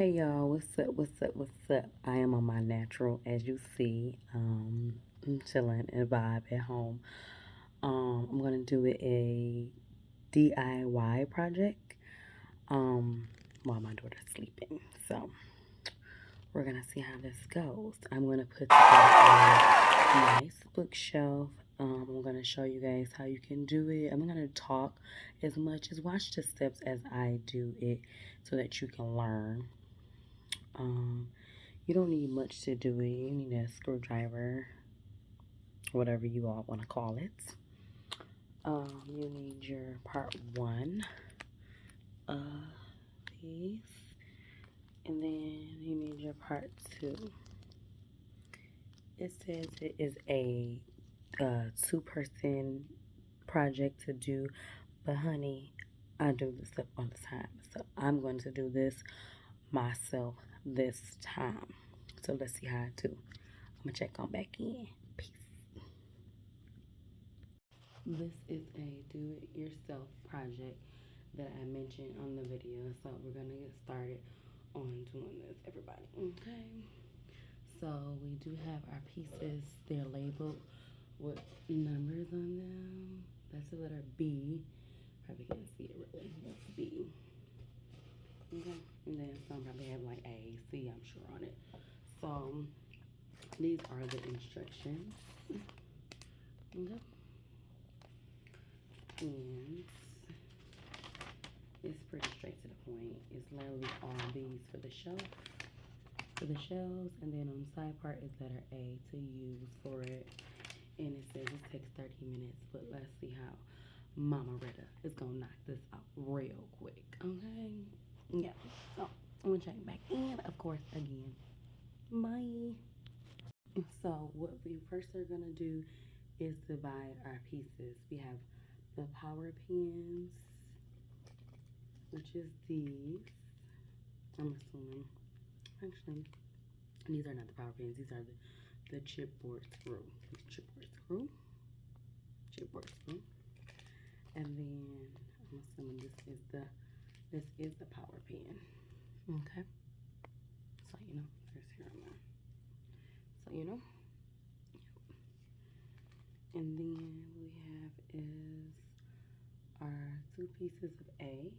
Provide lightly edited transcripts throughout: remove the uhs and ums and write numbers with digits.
Hey y'all, what's up? What's up? What's up? I am on my natural, as you see. I'm chilling and vibe at home. I'm gonna do a DIY project. While my daughter's sleeping. So we're gonna see how this goes. I'm gonna put together a nice bookshelf. I'm gonna show you guys how you can do it. I'm gonna talk as much as watch the steps as I do it so that you can learn. Um, You don't need much to do it. You need a screwdriver, whatever you all want to call it. You need your part one of these, and then you need your part two. It says it is a two-person project to do, but honey, I do this stuff all the time, so I'm going to do this myself this time. So let's see how I do. I'm gonna check on back in. Peace. This is a do-it-yourself project that I mentioned on the video, so we're gonna get started on doing this, everybody. Okay. So we do have our pieces. They're labeled with numbers on them. That's the letter B. Probably can't see it really. That's B. Okay. And then some probably have like A, C, I'm sure on it. So these are the instructions. Okay. And it's pretty straight to the point. It's literally all these for the shelves, and then on the side part is letter A to use for it. And it says it takes 30 minutes, but let's see how Mama Retta is gonna knock this out real quick. Okay? Yeah. So I'm gonna check back in, of course, again. Bye. So what we first are gonna do is divide our pieces. We have the power pins, which is these. I'm assuming. Actually, these are not the power pins. These are the chipboard screw. Chipboard screw. And then I'm assuming this is the power pin. Okay. So you know, there's here on there. So you know. And then we have is our two pieces of A.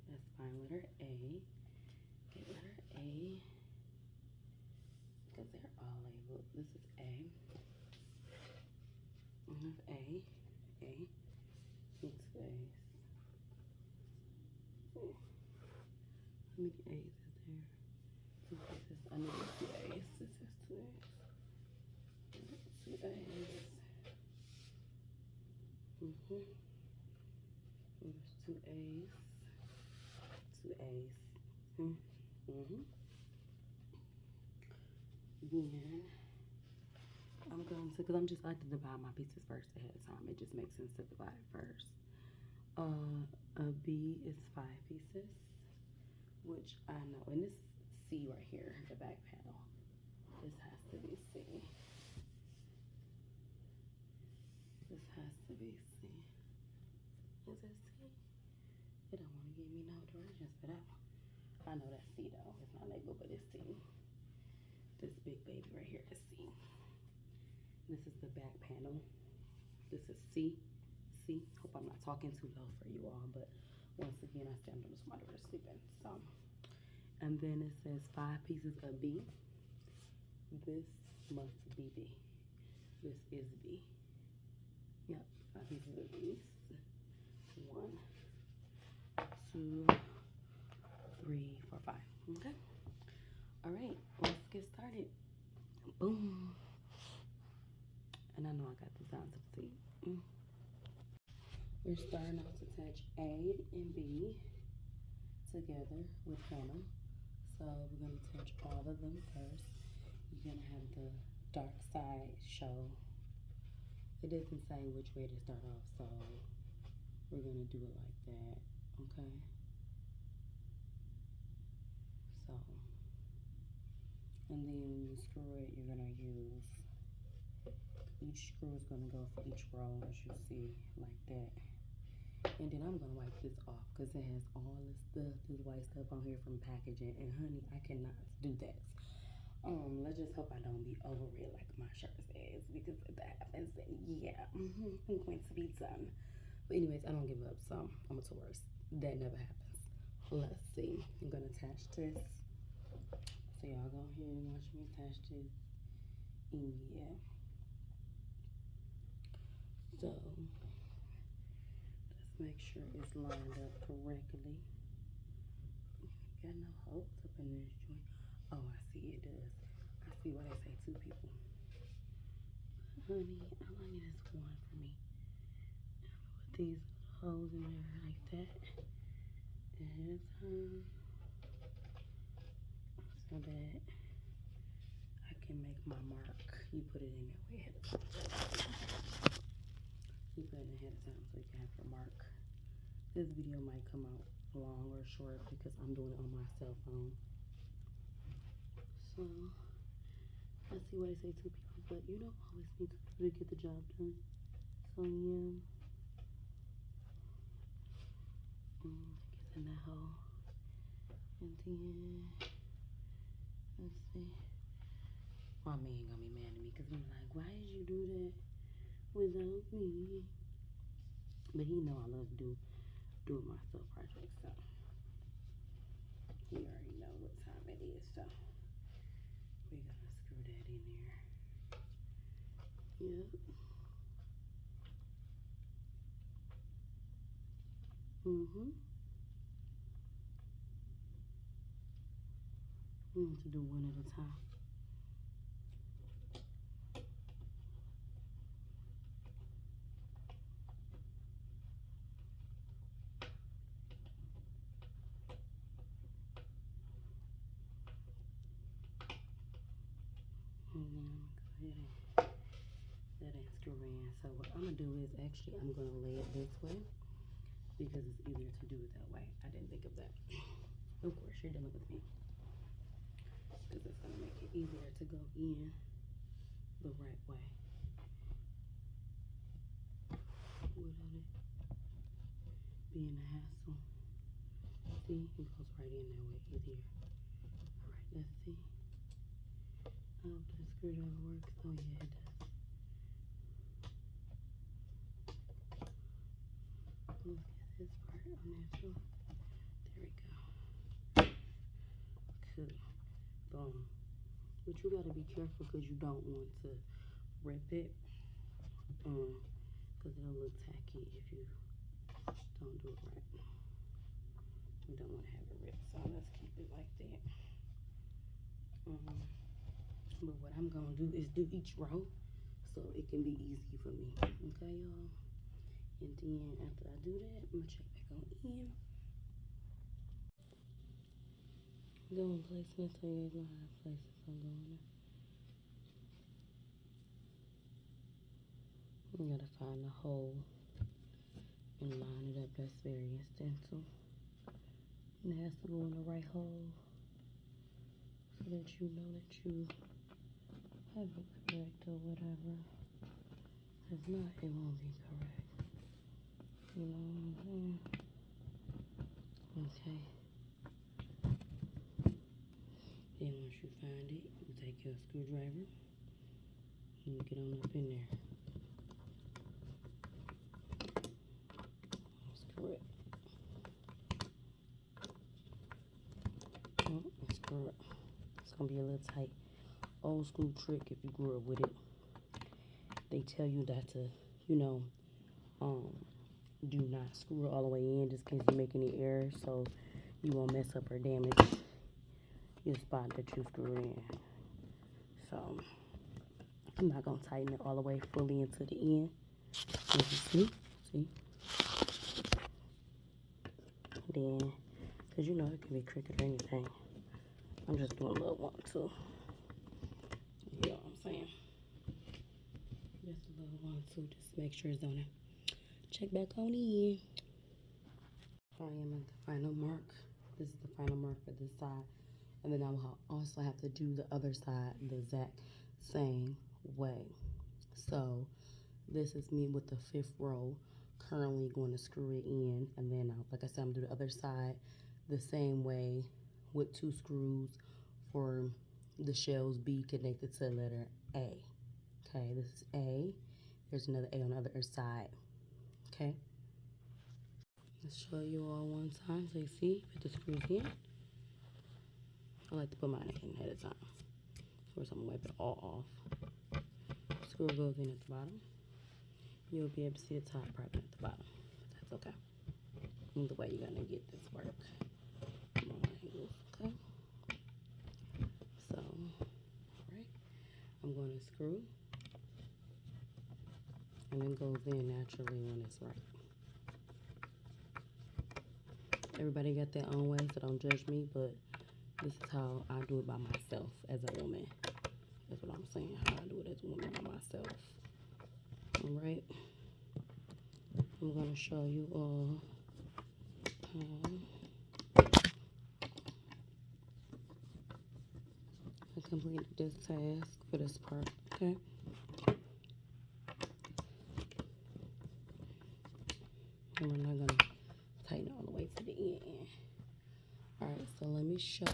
Let's find letter A. Get letter A. Because they're all labeled. This is A. A. A. And two A's. How many A's is there? Two pieces. I need two A's. This is two A's. Two A's. There's two A's. Two A's. Then I'm going to, because I'm just like to divide my pieces first ahead of time. It just makes sense to divide it first. A B is 5 pieces, which I know, and this is C right here, the back panel. This has to be C. This has to be C. Is it C? It don't want to give me no directions for that one. I know that's C though. It's not labeled, but it's C. This big baby right here is C. This is the back panel. This is C. C. Hope I'm not talking too low for you all, but once again, I stand on this my daughter's sleeping. So, and then it says 5 pieces of B. This must be B. This is B. Yep, 5 pieces of these. 1, 2, 3, 4, 5. Okay. All right, let's get started. Boom. And I know I got the sounds of C. We're starting off to touch A and B together with Hannah. So we're going to touch all of them first. You're going to have the dark side show. It doesn't say which way to start off, so we're going to do it like that, okay? So, and then when you screw it, you're going to use, each screw is going to go for each row, as you see, like that. And then I'm gonna wipe this off because it has all this stuff, this white stuff on here from packaging. And honey, I cannot do that. Let's just hope I don't be over it like my shirt says, because if that happens, then yeah, I'm going to be done. But anyways, I don't give up, so I'm a Taurus. That never happens. Let's see. I'm gonna attach this. So y'all go ahead and watch me attach this. Yeah. So let's make sure it's lined up correctly. Got no holes up in this joint. Oh, I see it does. I see why they say 2 people. Honey, all I need is 1 for me. Put these holes in there like that. Ahead of time. So that I can make my mark. You put it in there way ahead of time. You put it ahead of time so you can have your mark. This video might come out long or short because I'm doing it on my cell phone. So I see why they say 2 people, but you don't always need 2 people to get the job done. So yeah, get in that hole, and then let's see. My man gonna be mad at me because he's like, "Why did you do that without me?" But he know I love doing myself projects, so he already know what time it is. So we're gonna screw that in there. Yep. We need to do one at a time. And then I'm gonna go ahead and let it screw in. So what I'm gonna do is actually I'm gonna lay it this way because it's easier to do it that way. I didn't think of that. Of course, you're dealing with me because it's gonna make it easier to go in the right way without it being a hassle. See, it goes right in that way easier. All right, let's see. I hope the screwdriver works. Oh yeah, it does. Let's get this part unnatural. There we go. Cool. Boom. But you gotta be careful because you don't want to rip it. Because it'll look tacky if you don't do it right. We don't want to have it ripped, so let's keep it like that. But what I'm gonna do is do each row so it can be easy for me. Okay, y'all? And then after I do that, I'm gonna check back on in. Going places until you guys know how places I'm going. You gotta find a hole and line it up. That's very essential. And it has to go in the right hole so that you know that you have it correct or whatever. If not, it won't be correct. You know what I'm saying? Okay. Then once you find it, you take your screwdriver and you get on up in there. Screw it. Screw it. It's gonna be a little tight. Old school trick if you grew up with it. They tell you that to, you know, do not screw it all the way in just in case you make any errors, so you won't mess up or damage your spot that you screwed in. So I'm not gonna tighten it all the way fully into the end. As you see. Then, cause you know it can be crooked or anything. I'm just doing a little 1, 2. You know what I'm saying? Just a little 1, 2, just to make sure it's on it. Check back on in. I am at the final mark. This is the final mark for this side. And then I will also have to do the other side the exact same way. So this is me with the 5th row currently going to screw it in, and then like I said, I'm gonna do the other side the same way with 2 screws for the shells B connected to the letter A. Okay, this is A. There's another A on the other side. Okay. Let's show you all one time so you see. Put the screws in. I like to put mine in ahead of time. First, I'm gonna wipe it all off. Screw goes in at the bottom. You'll be able to see the top part at the bottom, but that's okay. Either way, you're gonna get this work. Okay. So, alright, I'm going to screw, and it goes in naturally when it's right. Everybody got their own way, so don't judge me, but this is how I do it by myself as a woman. That's what I'm saying, how I do it as a woman by myself. Alright. I'm going to show you all I completed this task for this part, okay? And we're not going to tighten all the way to the end. Alright, so let me show.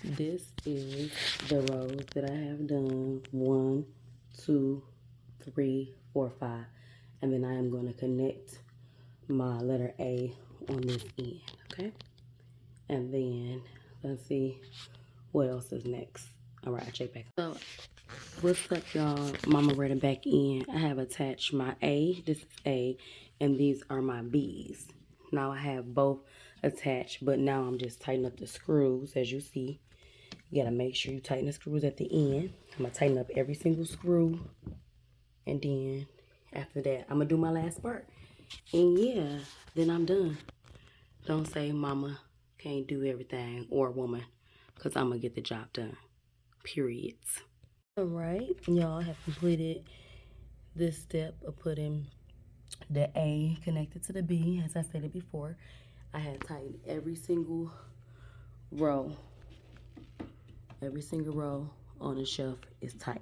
This is the rows that I have done. 1, 2, 3, 4, 5. And then I am going to connect my letter A on this end, okay? And then let's see what else is next. Alright, check back. So what's up, y'all? Mama Retta back in. I have attached my A. This is A, and these are my B's. Now I have both attached, but now I'm just tightening up the screws. As you see, you gotta make sure you tighten the screws at the end. I'm gonna tighten up every single screw, and then after that, I'm gonna do my last part. And yeah, then I'm done. Don't say mama can't do everything, or woman, because I'm gonna get the job done. Periods. Alright, y'all have completed this step of putting the A connected to the B. As I stated before, I had tightened every single row. Every single row on the shelf is tight.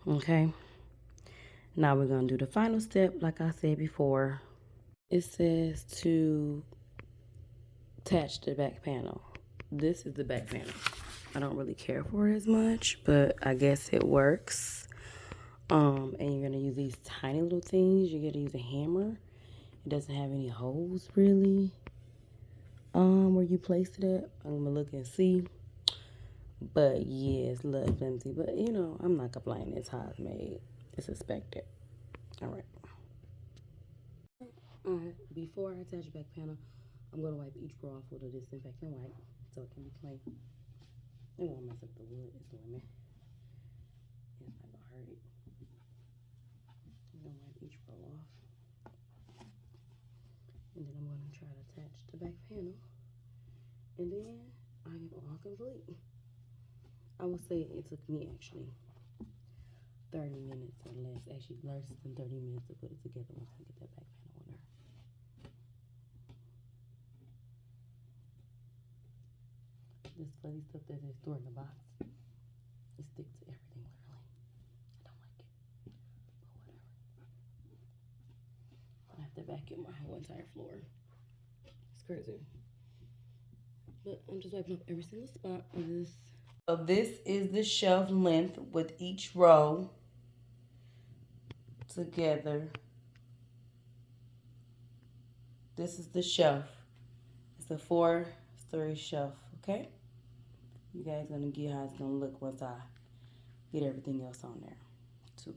Okay? Now we're going to do the final step, like I said before. It says to attach the back panel. This is the back panel. I don't really care for it as much, but I guess it works. And you're gonna use these tiny little things. You're gonna use a hammer. It doesn't have any holes really. Where you place it at, I'm gonna look and see. But yeah, it's a little flimsy. But you know, I'm not complaining. It's how it's made. It's expected. Alright. Alright, before I attach the back panel, I'm gonna wipe each row off with a disinfectant wipe so it can be clean. It won't mess up the wood, it's lemon. It's not gonna hurt it. I'm gonna wipe each row off. And then I'm gonna try to attach the back panel. And then I am all complete. I would say it took me actually 30 minutes or less. Actually less than 30 minutes to put it together once I get that back panel on there. This fuzzy stuff that they store in the box, it sticks to everything literally. I don't like it, but whatever. I have to vacuum my whole entire floor. It's crazy. But I'm just wiping up every single spot of this. So this is the shelf length with each row together. This is the shelf. It's a 4-story shelf, okay? You guys gonna get how it's gonna look once I get everything else on there too.